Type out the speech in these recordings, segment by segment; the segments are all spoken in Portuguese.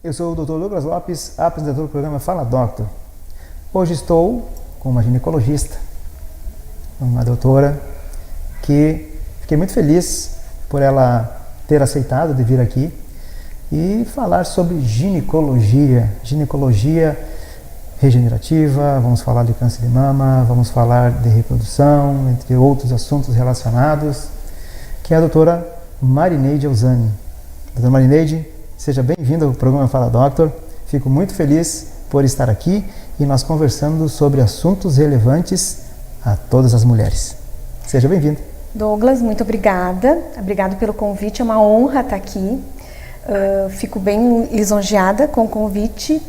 Eu sou o Dr. Douglas Lopes, apresentador do programa Fala Doctor. Hoje estou com uma ginecologista, uma doutora, que fiquei muito feliz por ela ter aceitado de vir aqui e falar sobre ginecologia regenerativa, vamos falar de câncer de mama, vamos falar de reprodução, entre outros assuntos relacionados, que é a doutora Marineide Elzani. Doutora Marineide, seja bem-vinda ao programa Fala Doctor. Fico muito feliz por estar aqui e nós conversando sobre assuntos relevantes a todas as mulheres. Seja bem-vinda. Douglas, muito obrigada. Obrigado pelo convite, é uma honra estar aqui. Fico bem lisonjeada com o convite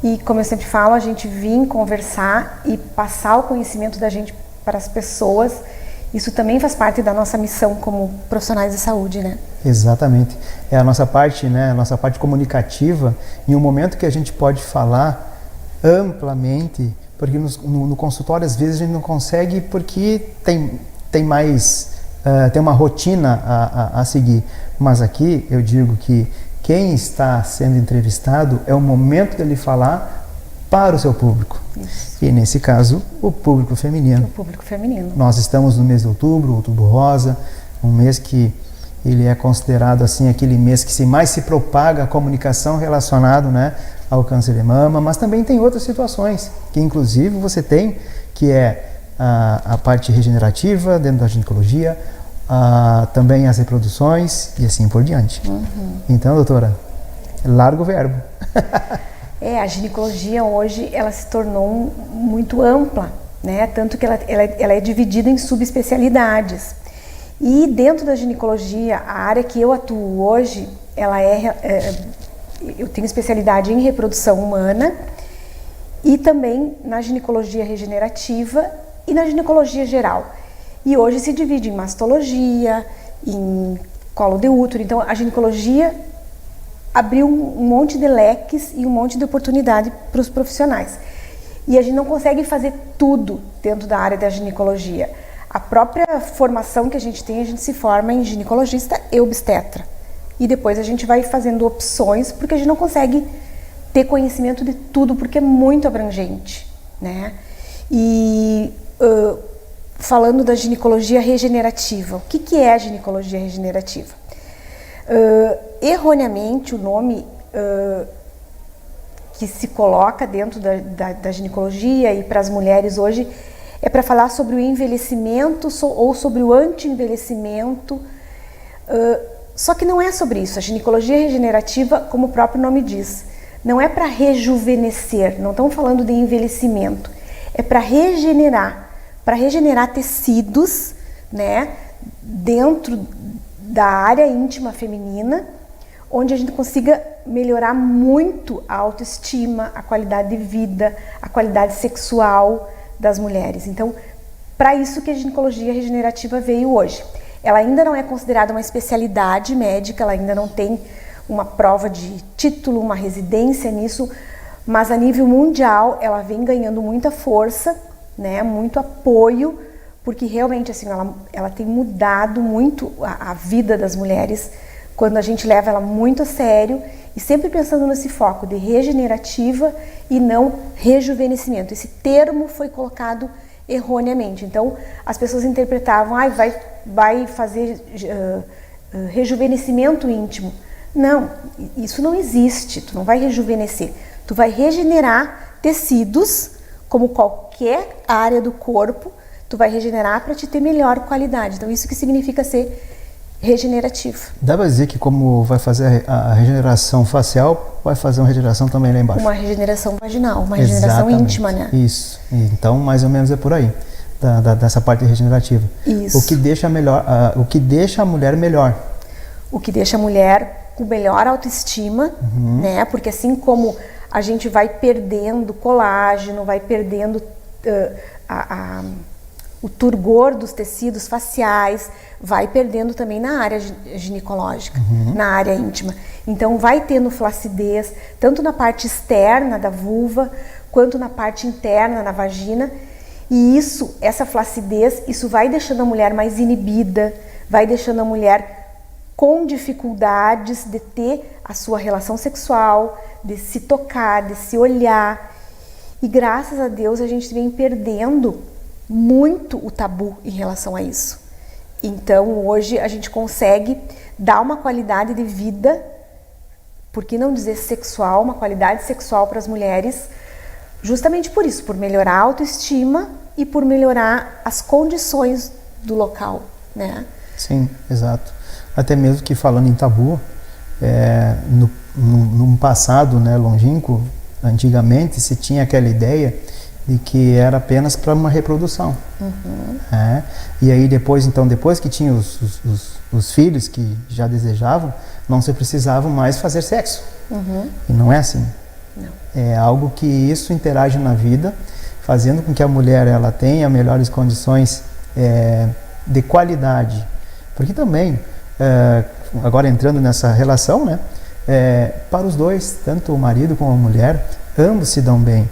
e, como eu sempre falo, a gente vir conversar e passar o conhecimento da gente para as pessoas. Isso também faz parte da nossa missão como profissionais de saúde, né? Exatamente. É a nossa parte, né? A nossa parte comunicativa, em um momento que a gente pode falar amplamente, porque no consultório às vezes a gente não consegue porque tem mais, tem uma rotina a seguir. Mas aqui eu digo que quem está sendo entrevistado é o momento dele falar para o seu público. Isso. E nesse caso, o público feminino. O público feminino. Nós estamos no mês de outubro, outubro rosa, um mês que ele é considerado assim aquele mês que mais se propaga a comunicação relacionada, né, ao câncer de mama, mas também tem outras situações que inclusive você tem, que é a parte regenerativa dentro da ginecologia, também as reproduções e assim por diante. Então, doutora, larga o verbo. A ginecologia hoje ela se tornou muito ampla, né? Tanto que ela é dividida em subespecialidades. E dentro da ginecologia, a área que eu atuo hoje, eu tenho especialidade em reprodução humana e também na ginecologia regenerativa e na ginecologia geral. E hoje se divide em mastologia, em colo de útero. Então a ginecologia abriu um monte de leques e um monte de oportunidade para os profissionais. E a gente não consegue fazer tudo dentro da área da ginecologia. A própria formação que a gente tem, a gente se forma em ginecologista e obstetra. E depois a gente vai fazendo opções, porque a gente não consegue ter conhecimento de tudo, porque é muito abrangente, né? E falando da ginecologia regenerativa, o que é a ginecologia regenerativa? Erroneamente, o nome que se coloca dentro da ginecologia e para as mulheres hoje é para falar sobre o envelhecimento ou sobre o anti-envelhecimento, só que não é sobre isso. A ginecologia regenerativa, como o próprio nome diz, não é para rejuvenescer, não estamos falando de envelhecimento, é para regenerar tecidos, né, dentro da área íntima feminina, onde a gente consiga melhorar muito a autoestima, a qualidade de vida, a qualidade sexual das mulheres. Então, para isso que a ginecologia regenerativa veio hoje. Ela ainda não é considerada uma especialidade médica, ela ainda não tem uma prova de título, uma residência nisso, mas a nível mundial ela vem ganhando muita força, né, muito apoio, porque realmente assim, ela tem mudado muito a vida das mulheres quando a gente leva ela muito a sério e sempre pensando nesse foco de regenerativa e não rejuvenescimento. Esse termo foi colocado erroneamente. Então, as pessoas interpretavam, vai fazer rejuvenescimento íntimo. Não, isso não existe. Tu não vai rejuvenescer. Tu vai regenerar tecidos, como qualquer área do corpo, tu vai regenerar para te ter melhor qualidade. Então, isso que significa ser regenerativo. Dá para dizer que como vai fazer a regeneração facial, vai fazer uma regeneração também lá embaixo? Uma regeneração vaginal, uma regeneração íntima, né? Isso. Então, mais ou menos é por aí, dessa parte regenerativa. Isso. O que deixa a mulher melhor. O que deixa a mulher com melhor autoestima, né? Porque assim como a gente vai perdendo colágeno, vai perdendo o turgor dos tecidos faciais, vai perdendo também na área ginecológica, na área íntima. Então vai tendo flacidez, tanto na parte externa da vulva, quanto na parte interna, na vagina. E essa flacidez, isso vai deixando a mulher mais inibida, vai deixando a mulher com dificuldades de ter a sua relação sexual, de se tocar, de se olhar. E graças a Deus a gente vem perdendo muito o tabu em relação a isso. Então hoje a gente consegue dar uma qualidade de vida, por que não dizer sexual, uma qualidade sexual para as mulheres, justamente por isso, por melhorar a autoestima e por melhorar as condições do local, né? Sim, exato. Até mesmo que falando em tabu, no passado, né, longínquo, antigamente se tinha aquela ideia de que era apenas para uma reprodução. E aí depois que tinha os filhos que já desejavam, não se precisavam mais fazer sexo. E não é assim. Não. É algo que isso interage na vida, fazendo com que a mulher ela tenha melhores condições de qualidade. Porque também, agora entrando nessa relação, né, para os dois, tanto o marido como a mulher, ambos se dão bem.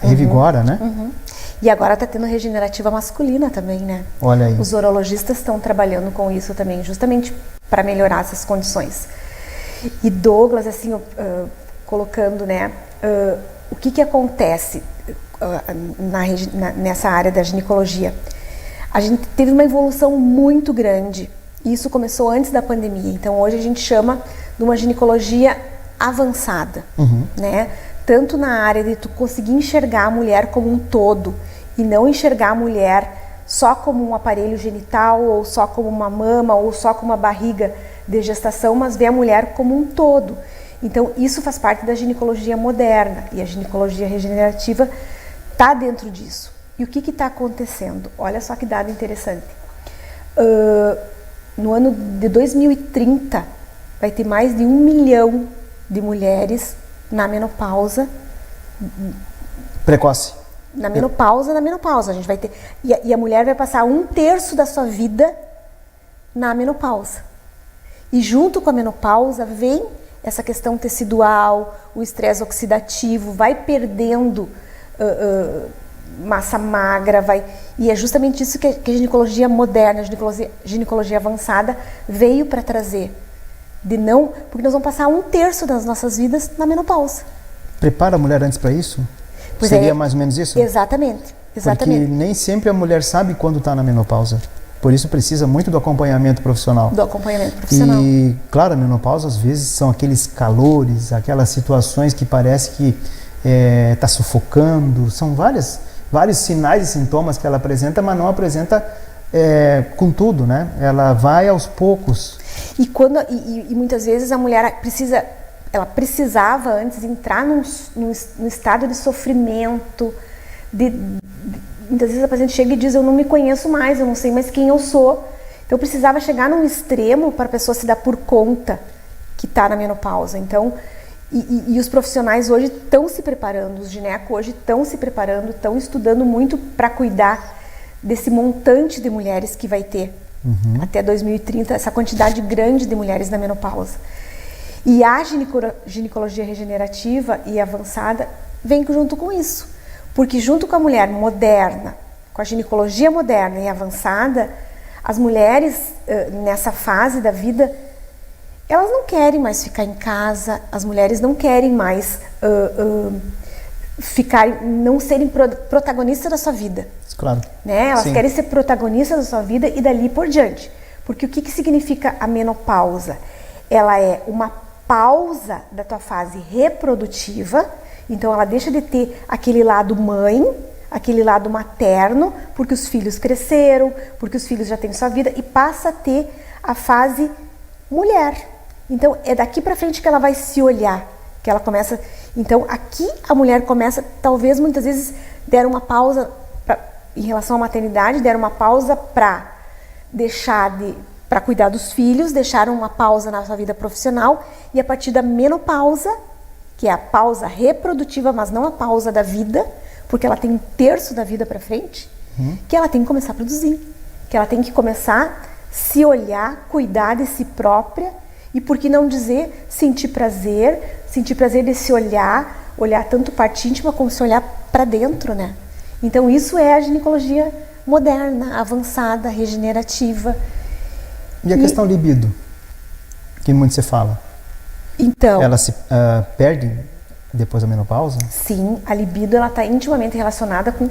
Revigora, né? E agora está tendo regenerativa masculina também, né? Olha aí. Os urologistas estão trabalhando com isso também, justamente para melhorar essas condições. E Douglas, assim, colocando, né, o que acontece nessa área da ginecologia? A gente teve uma evolução muito grande, e isso começou antes da pandemia. Então hoje a gente chama de uma ginecologia avançada, né? Tanto na área de tu conseguir enxergar a mulher como um todo e não enxergar a mulher só como um aparelho genital ou só como uma mama ou só como uma barriga de gestação, mas ver a mulher como um todo. Então isso faz parte da ginecologia moderna e a ginecologia regenerativa está dentro disso. E o que está acontecendo? Olha só que dado interessante. No ano de 2030 vai ter mais de 1 milhão de mulheres na menopausa. Precoce. Na menopausa. A gente vai ter. E a mulher vai passar 1/3 da sua vida na menopausa. E junto com a menopausa vem essa questão tecidual, o estresse oxidativo, vai perdendo massa magra, e é justamente isso que a ginecologia moderna, a ginecologia avançada veio para trazer. Porque nós vamos passar 1/3 das nossas vidas na menopausa. Prepara a mulher antes para isso? Pois Seria mais ou menos isso? Exatamente. Porque nem sempre a mulher sabe quando está na menopausa. Por isso precisa muito do acompanhamento profissional. E, claro, a menopausa às vezes são aqueles calores, aquelas situações que parece que está sufocando. São vários sinais e sintomas que ela apresenta, mas não apresenta com tudo, né? Ela vai aos poucos. E muitas vezes a mulher precisava antes entrar num estado de sofrimento, muitas vezes a paciente chega e diz: eu não me conheço mais, eu não sei mais quem eu sou. Então precisava chegar num extremo para a pessoa se dar por conta que está na menopausa. Então, e os profissionais hoje estão se preparando, os ginecos hoje estão se preparando, estão estudando muito para cuidar desse montante de mulheres que vai ter até 2030, essa quantidade grande de mulheres na menopausa. E a ginecologia regenerativa e avançada vem junto com isso, porque junto com a mulher moderna, com a ginecologia moderna e avançada, as mulheres nessa fase da vida, elas não querem mais ficar em casa, as mulheres não querem mais não serem protagonistas da sua vida. Claro. Né? Elas querem ser protagonistas da sua vida e dali por diante. Porque o que significa a menopausa? Ela é uma pausa da tua fase reprodutiva, então ela deixa de ter aquele lado mãe, aquele lado materno, porque os filhos cresceram, porque os filhos já têm sua vida, e passa a ter a fase mulher. Então é daqui para frente que ela vai se olhar, que ela começa. Então aqui a mulher começa, talvez muitas vezes deram uma pausa em relação à maternidade, deram uma pausa para cuidar dos filhos, deixaram uma pausa na sua vida profissional, e a partir da menopausa, que é a pausa reprodutiva, mas não a pausa da vida, porque ela tem 1/3 da vida para frente, que ela tem que começar a produzir, que ela tem que começar a se olhar, cuidar de si própria, e por que não dizer sentir prazer de se olhar tanto parte íntima como se olhar para dentro, né? Então isso é a ginecologia moderna, avançada, regenerativa. E a questão libido? Que muito se fala. Então, Ela se perde depois da menopausa? sim, a libido ela está intimamente relacionada com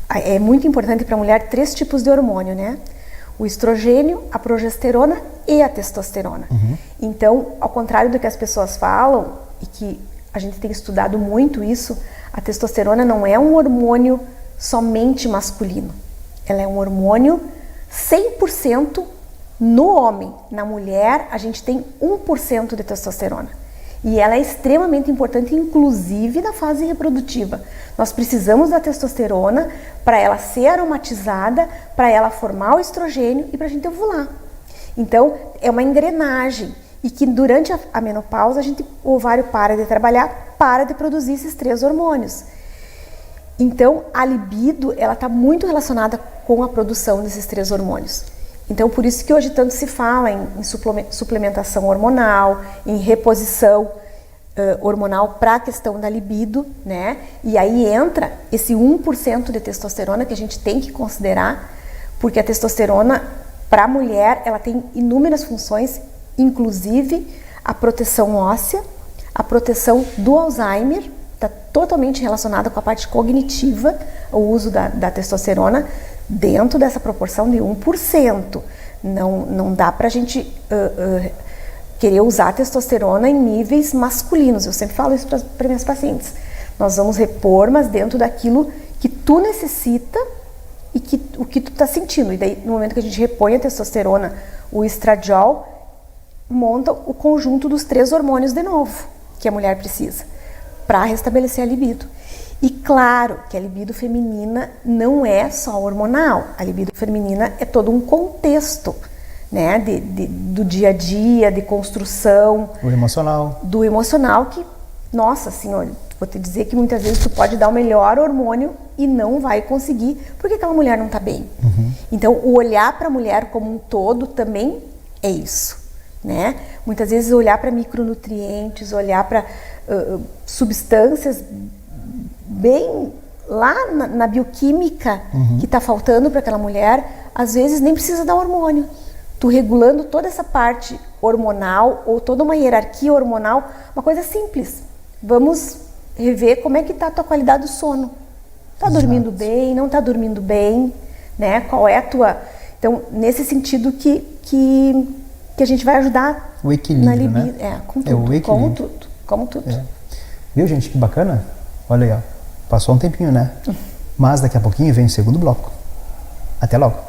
é muito importante para a mulher 3 tipos de hormônio, né? O estrogênio, a progesterona e a testosterona. Então, ao contrário do que as pessoas falam, e que a gente tem estudado muito isso, a testosterona não é um hormônio somente masculino. Ela é um hormônio 100% no homem. Na mulher, a gente tem 1% de testosterona. E ela é extremamente importante, inclusive na fase reprodutiva. Nós precisamos da testosterona para ela ser aromatizada, para ela formar o estrogênio e para a gente ovular. Então, é uma engrenagem. E que durante a menopausa, o ovário para de trabalhar, para de produzir esses 3 hormônios. Então, a libido, ela está muito relacionada com a produção desses 3 hormônios. Então, por isso que hoje tanto se fala em suplementação hormonal, em reposição hormonal para a questão da libido, né? E aí entra esse 1% de testosterona que a gente tem que considerar, porque a testosterona, para a mulher, ela tem inúmeras funções, inclusive a proteção óssea, a proteção do Alzheimer, está totalmente relacionada com a parte cognitiva, o uso da testosterona, dentro dessa proporção de 1%. Não dá para a gente querer usar a testosterona em níveis masculinos. Eu sempre falo isso para minhas pacientes. Nós vamos repor, mas dentro daquilo que tu necessita e o que tu está sentindo. E daí, no momento que a gente repõe a testosterona, o estradiol monta o conjunto dos 3 hormônios de novo que a mulher precisa para restabelecer a libido. E claro que a libido feminina não é só hormonal, a libido feminina é todo um contexto, né, do dia a dia, de construção. O emocional. Do emocional que, nossa senhora, vou te dizer que muitas vezes tu pode dar o melhor hormônio e não vai conseguir, porque aquela mulher não está bem. Então, o olhar para a mulher como um todo também é isso, né? Muitas vezes olhar para micronutrientes, olhar para substâncias bem lá na bioquímica que está faltando para aquela mulher, às vezes nem precisa dar hormônio. Tu regulando toda essa parte hormonal ou toda uma hierarquia hormonal, uma coisa simples. Vamos rever como é que está a tua qualidade do sono. Tá dormindo bem, não tá dormindo bem, né? Qual é a tua... Então, nesse sentido que a gente vai ajudar o equilíbrio, na libido, né? Com tudo, o equilíbrio. como tudo. É. Viu, gente, que bacana? Olha aí, ó. Passou um tempinho, né? Mas daqui a pouquinho vem o segundo bloco. Até logo.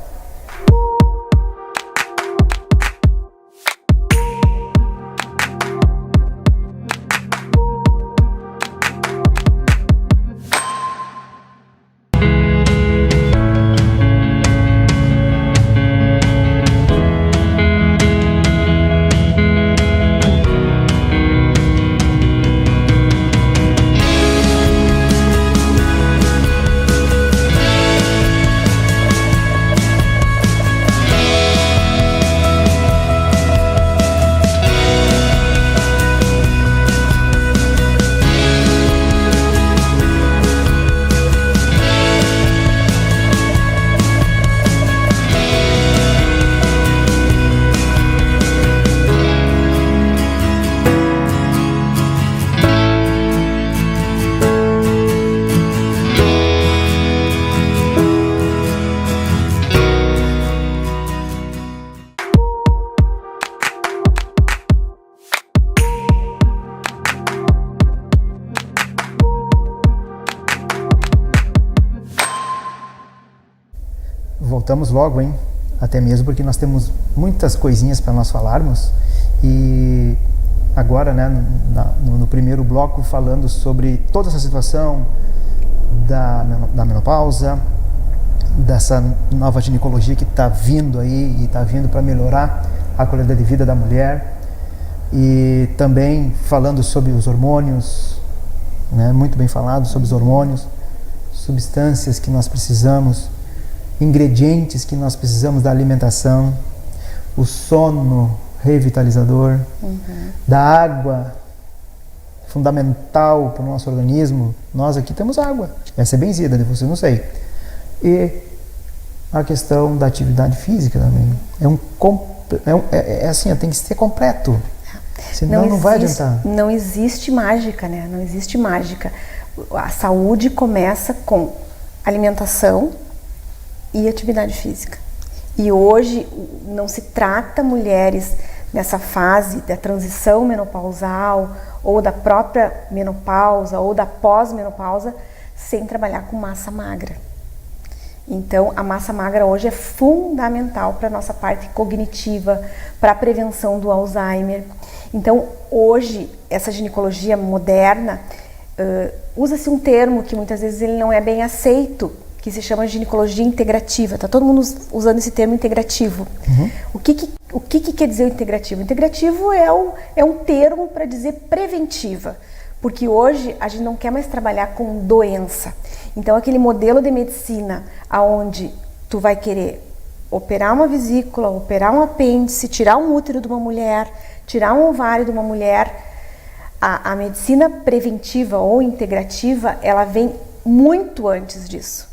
Voltamos logo, hein? Até mesmo porque nós temos muitas coisinhas para nós falarmos. E agora, né, no primeiro bloco, falando sobre toda essa situação da menopausa, dessa nova ginecologia que está vindo aí e está vindo para melhorar a qualidade de vida da mulher. E também falando sobre os hormônios, né, muito bem falado sobre os hormônios, substâncias que nós precisamos, ingredientes que nós precisamos da alimentação, o sono revitalizador, da água, fundamental para o nosso organismo. Nós aqui temos água, essa é benzida, de você não sei. E a questão da atividade física também, é um assim, tem que ser completo. Senão não vai adiantar. Não existe mágica, né? Não existe mágica. A saúde começa com alimentação e atividade física. E hoje não se trata mulheres nessa fase da transição menopausal ou da própria menopausa ou da pós-menopausa sem trabalhar com massa magra. Então, a massa magra hoje é fundamental para a nossa parte cognitiva, para a prevenção do Alzheimer. Então, hoje, essa ginecologia moderna, usa-se um termo que muitas vezes ele não é bem aceito, que se chama ginecologia integrativa. Está todo mundo usando esse termo integrativo. Uhum. O que quer dizer o integrativo? O integrativo é um termo para dizer preventiva, porque hoje a gente não quer mais trabalhar com doença. Então, aquele modelo de medicina onde tu vai querer operar uma vesícula, operar um apêndice, tirar um útero de uma mulher, tirar um ovário de uma mulher, a medicina preventiva ou integrativa, ela vem muito antes disso.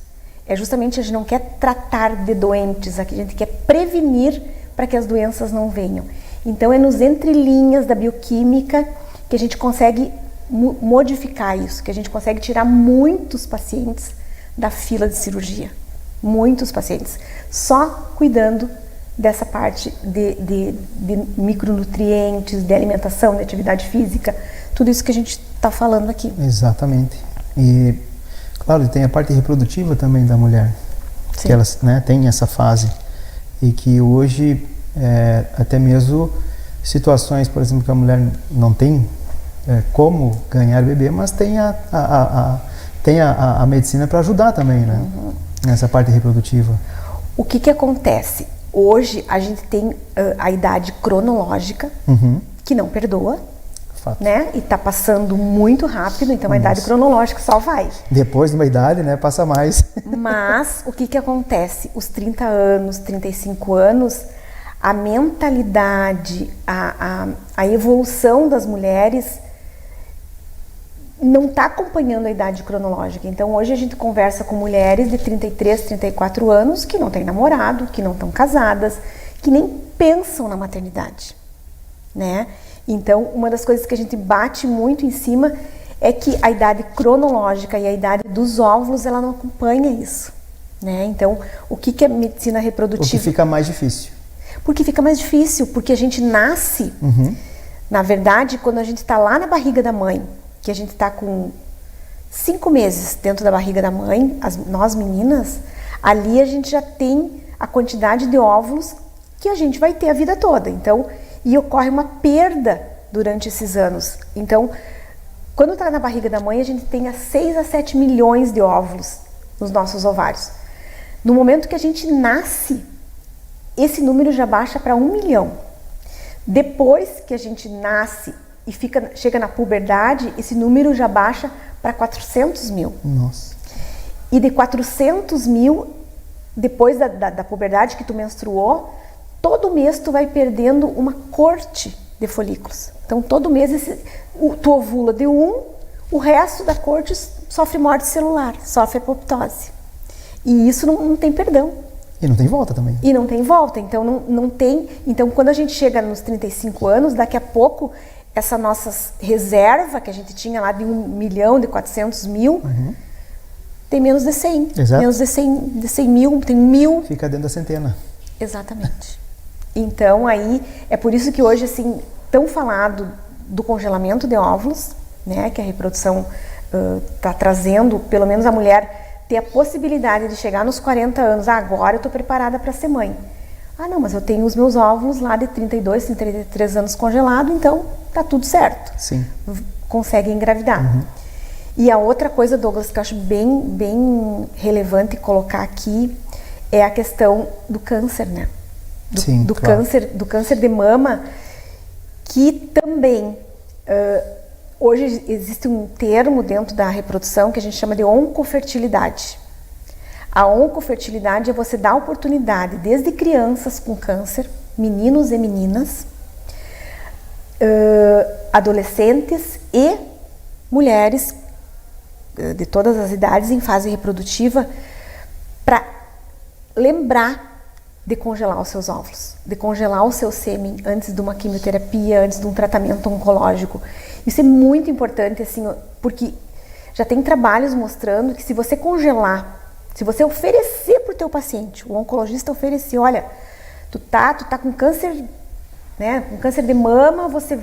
É justamente a gente não quer tratar de doentes, aqui a gente quer prevenir para que as doenças não venham. Então é nos entrelinhas da bioquímica que a gente consegue modificar isso, que a gente consegue tirar muitos pacientes da fila de cirurgia. Muitos pacientes. Só cuidando dessa parte de micronutrientes, de alimentação, de atividade física, tudo isso que a gente está falando aqui. Exatamente. E, claro, tem a parte reprodutiva também da mulher, Sim. que ela, né, tem essa fase. E que hoje, até mesmo situações, por exemplo, que a mulher não tem como ganhar bebê, mas tem a medicina para ajudar também, né? Uhum. Nessa parte reprodutiva. O que acontece? Hoje a gente tem a idade cronológica, uhum. que não perdoa, Fato. Né? E está passando muito rápido, então a idade cronológica só vai. Depois de uma idade, né, passa mais. Mas o que acontece? Os 30 anos, 35 anos, a mentalidade, a evolução das mulheres não está acompanhando a idade cronológica. Então hoje a gente conversa com mulheres de 33, 34 anos que não têm namorado, que não estão casadas, que nem pensam na maternidade, né? Então uma das coisas que a gente bate muito em cima é que a idade cronológica e a idade dos óvulos, ela não acompanha isso, né? Então o que a medicina reprodutiva... Porque fica mais difícil. Porque fica mais difícil, porque a gente nasce, uhum. na verdade, quando a gente está lá na barriga da mãe, que a gente está com 5 meses dentro da barriga da mãe, nós meninas, ali a gente já tem a quantidade de óvulos que a gente vai ter a vida toda. Então, e ocorre uma perda durante esses anos. Então, quando está na barriga da mãe, a gente tem 6 a 7 milhões de óvulos nos nossos ovários. No momento que a gente nasce, esse número já baixa para 1 milhão. Depois que a gente nasce e chega na puberdade, esse número já baixa para 400 mil. Nossa. E de 400 mil, depois da puberdade que tu menstruou, todo mês tu vai perdendo uma corte de folículos. Então todo mês tu ovula de o resto da corte sofre morte celular, sofre apoptose. E isso não tem perdão. E não tem volta também. E não tem volta, então não tem... Então quando a gente chega nos 35 anos, daqui a pouco... essa nossa reserva que a gente tinha lá de 1 milhão, de 400 mil, uhum. tem menos de 100. Exato. Menos de 100 mil, tem 1000. Fica dentro da centena. Exatamente. Então, aí, é por isso que hoje, assim, tão falado do congelamento de óvulos, né, que a reprodução está trazendo, pelo menos a mulher ter a possibilidade de chegar nos 40 anos, agora eu estou preparada para ser mãe. Ah, não, mas eu tenho os meus óvulos lá de 32, 33 anos congelado, então tá tudo certo. Sim. Consegue engravidar. Uhum. E a outra coisa, Douglas, que eu acho bem relevante colocar aqui é a questão do câncer, né? Sim, claro. Do câncer de mama, que também hoje existe um termo dentro da reprodução que a gente chama de oncofertilidade. A oncofertilidade é você dar oportunidade, desde crianças com câncer, meninos e meninas, adolescentes e mulheres de todas as idades em fase reprodutiva, para lembrar de congelar os seus óvulos, de congelar o seu sêmen antes de uma quimioterapia, antes de um tratamento oncológico. Isso é muito importante, assim, porque já tem trabalhos mostrando que se você congelar, se você oferecer para o teu paciente, o oncologista oferecer, olha, tu tá com câncer, né, com câncer de mama, você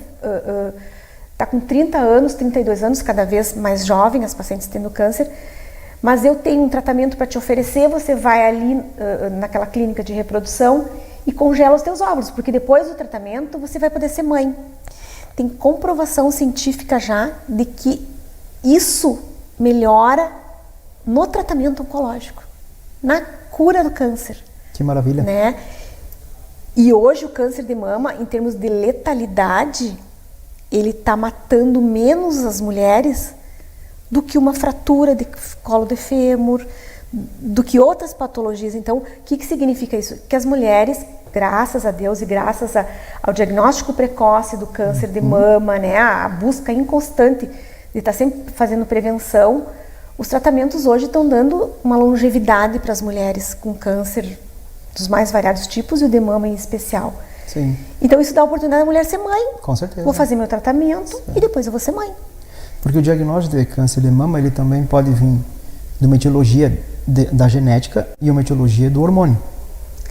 tá com 30 anos, 32 anos, cada vez mais jovem, as pacientes tendo câncer, mas eu tenho um tratamento para te oferecer, você vai ali naquela clínica de reprodução e congela os teus óvulos, porque depois do tratamento você vai poder ser mãe. Tem comprovação científica já de que isso melhora no tratamento oncológico, na cura do câncer. Que maravilha. Né? E hoje o câncer de mama, em termos de letalidade, ele está matando menos as mulheres do que uma fratura de colo de fêmur, do que outras patologias. Então, o que significa isso? Que as mulheres, graças a Deus e graças ao diagnóstico precoce do câncer de mama, né, a busca inconstante de estar sempre fazendo prevenção, os tratamentos hoje estão dando uma longevidade para as mulheres com câncer dos mais variados tipos e o de mama em especial. Sim. Então, isso dá a oportunidade da mulher ser mãe. Com certeza. Vou fazer meu tratamento e depois eu vou ser mãe. Porque o diagnóstico de câncer de mama, ele também pode vir de uma etiologia da genética e uma etiologia do hormônio.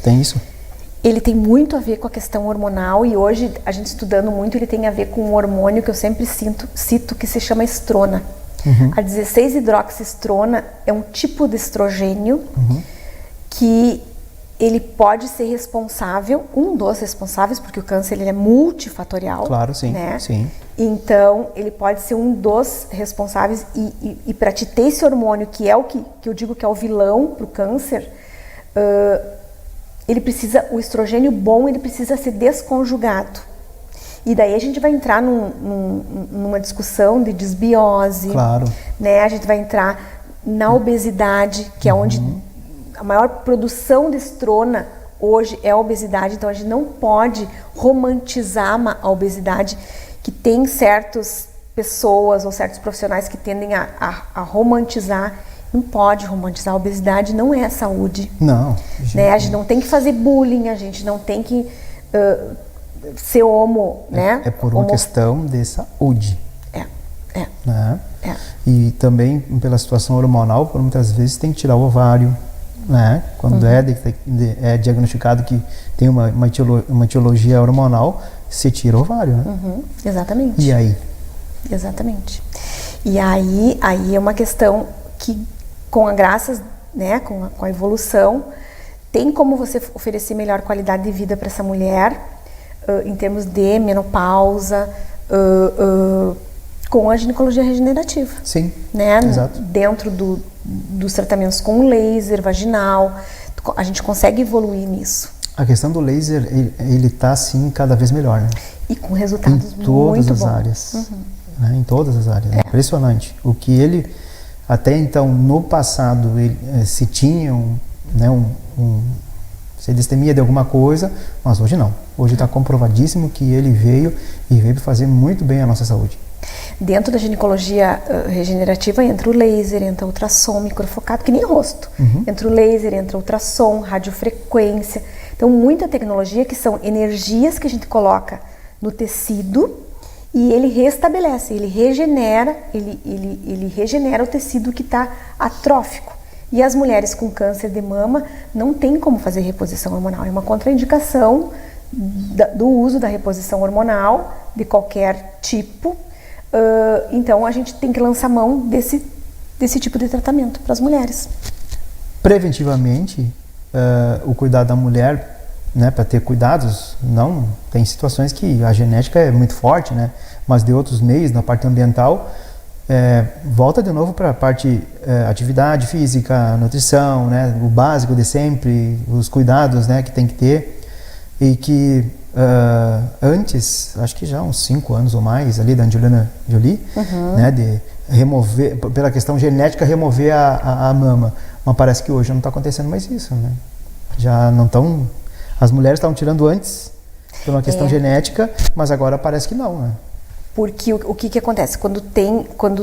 Tem isso? Ele tem muito a ver com a questão hormonal e hoje, a gente estudando muito, ele tem a ver com um hormônio que eu sempre cito que se chama estrona. A 16-hidroxiestrona é um tipo de estrogênio que ele pode ser responsável, um dos responsáveis, porque o câncer ele é multifatorial. Claro, sim, né? Sim. Então, ele pode ser um dos responsáveis e para te ter esse hormônio, que é o que eu digo que é o vilão para o câncer, ele precisa, o estrogênio bom, ele precisa ser desconjugado. E daí a gente vai entrar numa discussão de desbiose. Claro. Né? A gente vai entrar na obesidade, que é onde a maior produção de estrona hoje é a obesidade. Então a gente não pode romantizar a obesidade, que tem certas pessoas ou certos profissionais que tendem a romantizar. Não pode romantizar. A obesidade não é saúde. Não. Né? A gente não tem que fazer bullying, a gente não tem que ser homo, né? É por uma questão de saúde. Né? E também pela situação hormonal, por muitas vezes tem que tirar o ovário, né? Quando é diagnosticado que tem uma etiologia hormonal, se tira o ovário, né? Exatamente. E aí? Exatamente. E aí é uma questão que, com a graças, né, com a evolução, tem como você oferecer melhor qualidade de vida para essa mulher, em termos de menopausa, com a ginecologia regenerativa. Sim, né? Exato. Dentro dos tratamentos com laser vaginal, a gente consegue evoluir nisso. A questão do laser, ele está, sim, cada vez melhor, né? E com resultados em todas muito as bons. Áreas. Né? Em todas as áreas. É impressionante. O que ele, até então, no passado, se tinha se destemia de alguma coisa, mas hoje não. Hoje está comprovadíssimo que ele veio para fazer muito bem a nossa saúde. Dentro da ginecologia regenerativa entra o laser, entra o ultrassom microfocado, que nem rosto. Entra o laser, entra o ultrassom, radiofrequência. Então, muita tecnologia que são energias que a gente coloca no tecido e ele restabelece, ele regenera o tecido que está atrófico. E as mulheres com câncer de mama não tem como fazer reposição hormonal. É uma contraindicação do uso da reposição hormonal de qualquer tipo. Então a gente tem que lançar mão desse tipo de tratamento para as mulheres. Preventivamente, o cuidado da mulher, né, para ter cuidados, não tem situações que a genética é muito forte, né, mas de outros meios, na parte ambiental, volta de novo para a parte atividade física, nutrição, né, o básico de sempre, os cuidados, né, que tem que ter, e que antes, acho que já uns 5 anos ou mais ali da Angelina Jolie, né, de remover, pela questão genética, remover a mama, mas parece que hoje não está acontecendo mais isso, né? Já não estão, as mulheres estavam tirando antes por uma questão genética, mas agora parece que não, né? Porque o que acontece? Quando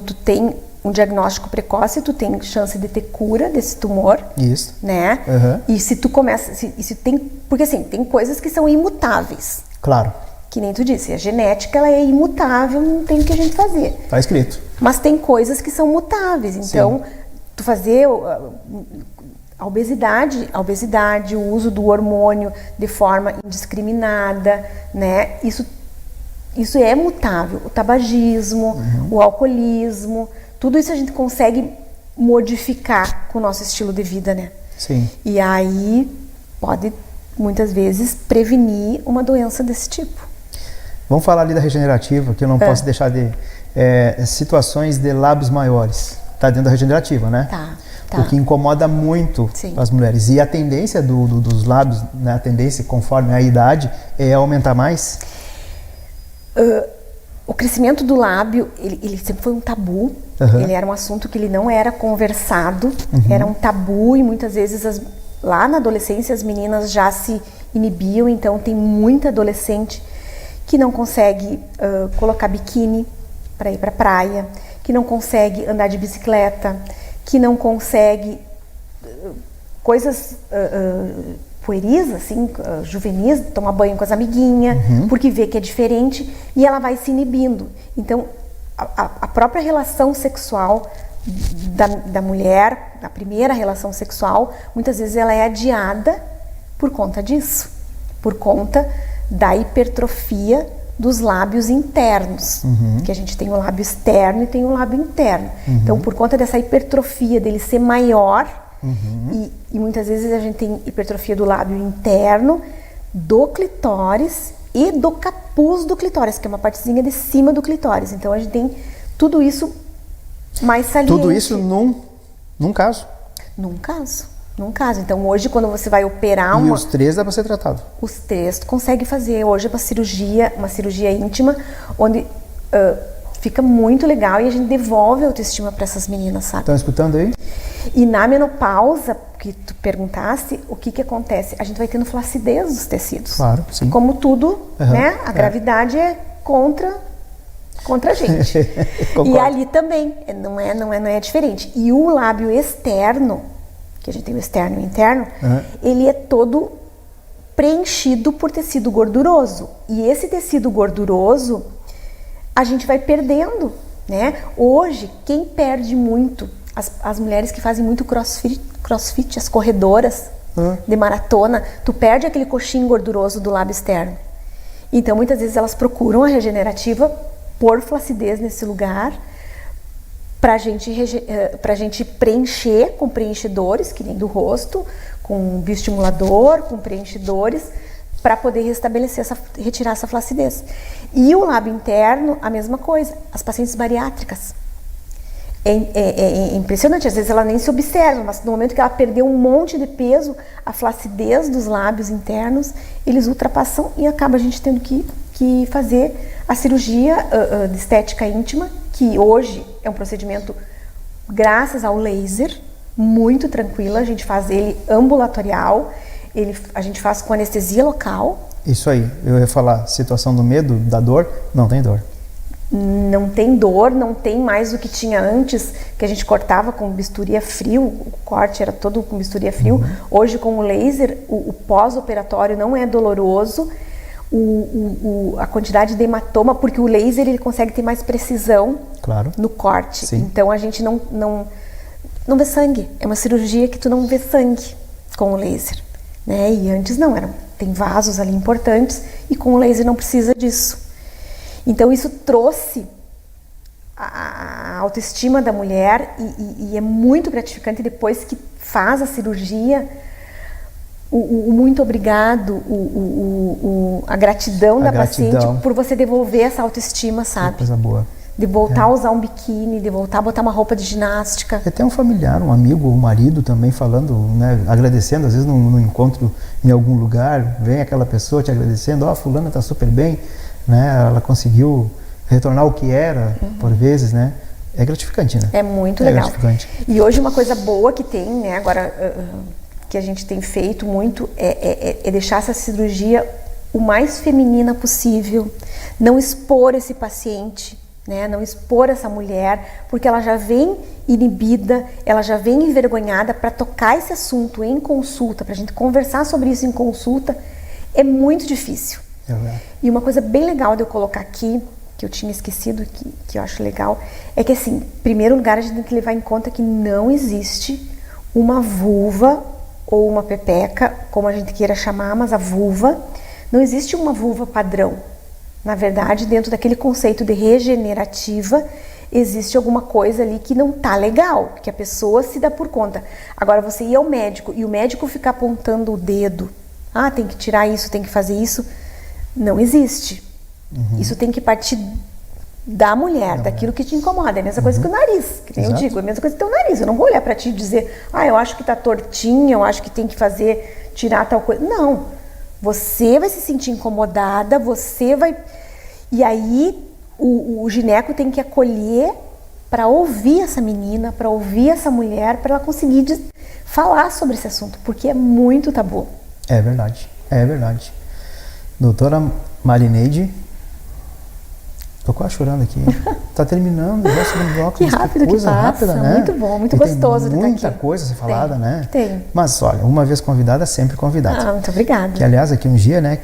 tu tem um diagnóstico precoce, tu tem chance de ter cura desse tumor. Isso. Né? E se tu começa... porque assim, tem coisas que são imutáveis. Claro. Que nem tu disse, a genética ela é imutável, não tem o que a gente fazer. Tá escrito. Mas tem coisas que são mutáveis. Então, tu fazer a obesidade, o uso do hormônio de forma indiscriminada, né? Isso é mutável. O tabagismo, o alcoolismo, tudo isso a gente consegue modificar com o nosso estilo de vida, né? Sim. E aí pode, muitas vezes, prevenir uma doença desse tipo. Vamos falar ali da regenerativa, que eu não posso deixar de... situações de lábios maiores. Tá dentro da regenerativa, né? Tá. O que incomoda muito as mulheres. E a tendência dos lábios, né, a tendência conforme a idade, é aumentar mais? O crescimento do lábio, ele sempre foi um tabu. Ele era um assunto que ele não era conversado. Era um tabu e muitas vezes lá na adolescência as meninas já se inibiam. Então tem muita adolescente que não consegue colocar biquíni para ir para a praia, que não consegue andar de bicicleta, que não consegue coisas pueris, assim, juvenis, tomar banho com as amiguinhas, porque vê que é diferente e ela vai se inibindo. Então, a própria relação sexual da mulher, a primeira relação sexual, muitas vezes ela é adiada por conta disso, por conta da hipertrofia dos lábios internos, que a gente tem o lábio externo e tem o lábio interno. Então, por conta dessa hipertrofia dele ser maior, e muitas vezes a gente tem hipertrofia do lábio interno, do clitóris e do capuz do clitóris, que é uma partezinha de cima do clitóris. Então, a gente tem tudo isso mais saliente. Tudo isso num caso? Num caso. Então, hoje, quando você vai operar E os 3 dá para ser tratado? Os 3 tu consegue fazer. Hoje é uma cirurgia íntima, onde fica muito legal e a gente devolve a autoestima para essas meninas, sabe? Estão escutando aí? E na menopausa, que tu perguntasse, o que acontece? A gente vai tendo flacidez dos tecidos. Claro, sim. Como tudo, né? A gravidade é contra a gente. E ali também, não é diferente. E o lábio externo, que a gente tem o externo e o interno, ele é todo preenchido por tecido gorduroso. E esse tecido gorduroso, a gente vai perdendo, né? Hoje, quem perde muito, as mulheres que fazem muito crossfit, as corredoras de maratona, tu perde aquele coxinho gorduroso do lábio externo. Então, muitas vezes elas procuram a regenerativa por flacidez nesse lugar, pra gente preencher com preenchedores, que nem do rosto, com bioestimulador, com preenchedores, para poder retirar essa flacidez. E o lábio interno, a mesma coisa, as pacientes bariátricas. É impressionante, às vezes ela nem se observa, mas no momento que ela perdeu um monte de peso, a flacidez dos lábios internos, eles ultrapassam e acaba a gente tendo que fazer a cirurgia de estética íntima, que hoje é um procedimento, graças ao laser, muito tranquilo. A gente faz ele ambulatorial, a gente faz com anestesia local. Isso aí, eu ia falar, situação do medo, da dor, não tem dor. Não tem dor, não tem mais o que tinha antes, que a gente cortava com bisturi a frio, o corte era todo com bisturi a frio. Hoje, com o laser, o pós-operatório não é doloroso, a quantidade de hematoma, porque o laser ele consegue ter mais precisão no corte. Sim. Então, a gente não vê sangue. É uma cirurgia que tu não vê sangue com o laser, né? E antes não, tem vasos ali importantes e com o laser não precisa disso. Então, isso trouxe a autoestima da mulher e é muito gratificante depois que faz a cirurgia, o muito obrigado, a gratidão da paciente por você devolver essa autoestima, sabe? Coisa boa. De voltar a usar um biquíni, de voltar a botar uma roupa de ginástica. Até um familiar, um amigo, um marido também falando, né, agradecendo, às vezes no encontro em algum lugar, vem aquela pessoa te agradecendo, fulana tá super bem, né? Ela conseguiu retornar o que era, por vezes, né? É gratificante, né? É muito legal. Gratificante. E hoje uma coisa boa que tem, né, agora que a gente tem feito muito é deixar essa cirurgia o mais feminina possível, não expor esse paciente, né? Não expor essa mulher, porque ela já vem inibida, ela já vem envergonhada. Para tocar esse assunto em consulta, para a gente conversar sobre isso em consulta, é muito difícil. E uma coisa bem legal de eu colocar aqui, que eu tinha esquecido, que eu acho legal, é que assim, em primeiro lugar a gente tem que levar em conta que não existe uma vulva ou uma pepeca, como a gente queira chamar, mas a vulva, não existe uma vulva padrão. Na verdade, dentro daquele conceito de regenerativa, existe alguma coisa ali que não tá legal, que a pessoa se dá por conta. Agora, você ir ao médico e o médico ficar apontando o dedo, tem que tirar isso, tem que fazer isso, não existe. Isso tem que partir da mulher, daquilo que te incomoda. É a mesma coisa que o nariz, que nem eu digo, é a mesma coisa que o teu nariz. Eu não vou olhar pra ti e dizer, eu acho que tá tortinha, eu acho que tem que tirar tal coisa. Não. Você vai se sentir incomodada, você vai... E aí, o gineco tem que acolher para ouvir essa menina, para ouvir essa mulher, para ela conseguir falar sobre esse assunto, porque é muito tabu. É verdade, é verdade. Doutora Marineide, tô quase chorando aqui. Tá terminando já sobre o bloco. Que rápido que passa, rápida, né? Muito bom, muito gostoso de estar aqui. Muita coisa a ser falada, né? Tem. Mas olha, uma vez convidada, sempre convidada. Muito obrigada. Que aliás, aqui um dia, né,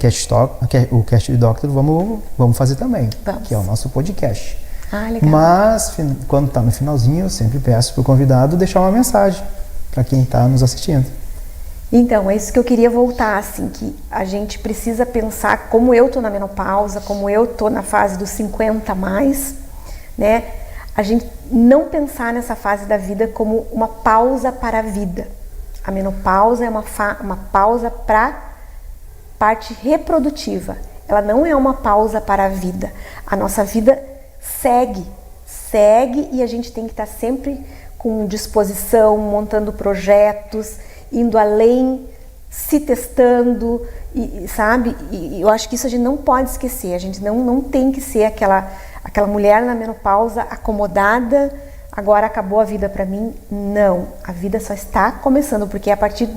o Cast Doctor, vamos fazer também. Vamos. Que é o nosso podcast. Legal. Mas, quando tá no finalzinho, eu sempre peço pro convidado deixar uma mensagem para quem tá nos assistindo. Então, é isso que eu queria voltar, assim, que a gente precisa pensar, como eu tô na menopausa, como eu tô na fase dos 50 a mais, né? A gente não pensar nessa fase da vida como uma pausa para a vida. A menopausa é uma pausa para parte reprodutiva. Ela não é uma pausa para a vida. A nossa vida segue e a gente tem que estar sempre com disposição, montando projetos, indo além, se testando, sabe? E eu acho que isso a gente não pode esquecer. A gente não tem que ser aquela mulher na menopausa acomodada, agora acabou a vida para mim. Não, a vida só está começando, porque é a partir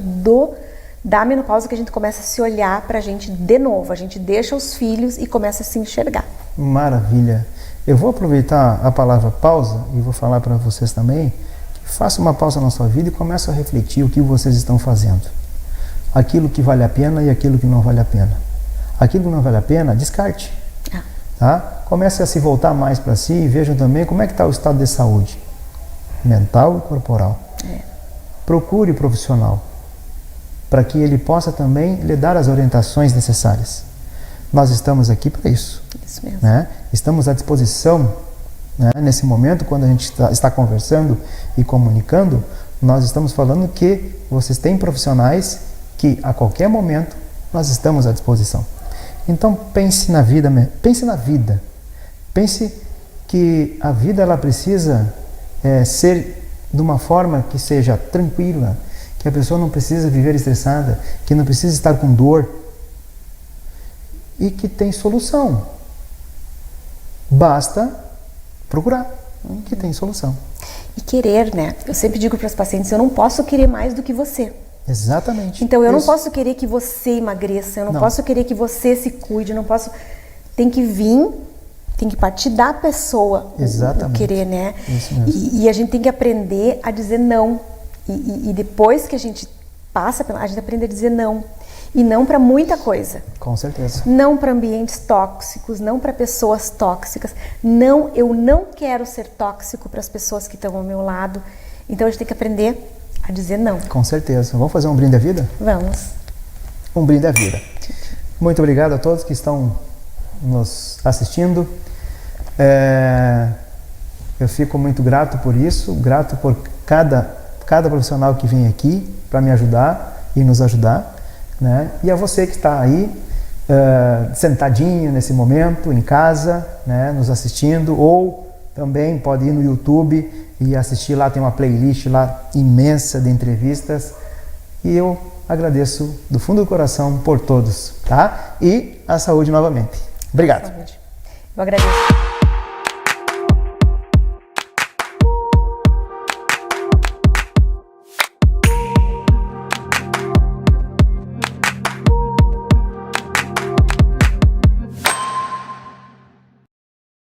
da menopausa que a gente começa a se olhar pra gente de novo. A gente deixa os filhos e começa a se enxergar. Maravilha. Eu vou aproveitar a palavra pausa e vou falar para vocês também. Faça uma pausa na sua vida e comece a refletir o que vocês estão fazendo. Aquilo que vale a pena e aquilo que não vale a pena. Aquilo que não vale a pena, descarte. Tá? Comece a se voltar mais para si e vejam também como é que está o estado de saúde mental e corporal. Procure o profissional para que ele possa também lhe dar as orientações necessárias. Nós estamos aqui para isso. Isso mesmo. Né? Estamos à disposição. Nesse momento, quando a gente está conversando e comunicando, nós estamos falando que vocês têm profissionais que a qualquer momento nós estamos à disposição. Então pense na vida, pense que a vida ela precisa ser de uma forma que seja tranquila, que a pessoa não precisa viver estressada, que não precisa estar com dor e que tem solução. Basta procurar, que tem solução. E querer, né? Eu sempre digo para os pacientes, eu não posso querer mais do que você. Exatamente. Então eu não posso querer que você emagreça, eu não posso querer que você se cuide, eu não posso... Tem que vir, tem que partir da pessoa. Exatamente. O querer, né? Isso mesmo. E a gente tem que aprender a dizer não. E depois que a gente passa, a gente aprende a dizer não. E não para muita coisa. Com certeza. Não para ambientes tóxicos, não para pessoas tóxicas. Não, eu não quero ser tóxico para as pessoas que estão ao meu lado. Então a gente tem que aprender a dizer não. Com certeza. Vamos fazer um brinde à vida? Vamos. Um brinde à vida. Muito obrigado a todos que estão nos assistindo. Eu fico muito grato por isso, grato por cada profissional que vem aqui para me ajudar e nos ajudar. Né? E a você que está aí sentadinho nesse momento em casa, né, nos assistindo, ou também pode ir no YouTube e assistir lá, tem uma playlist lá imensa de entrevistas, e eu agradeço do fundo do coração por todos, tá? E a saúde novamente. Obrigado. Eu agradeço.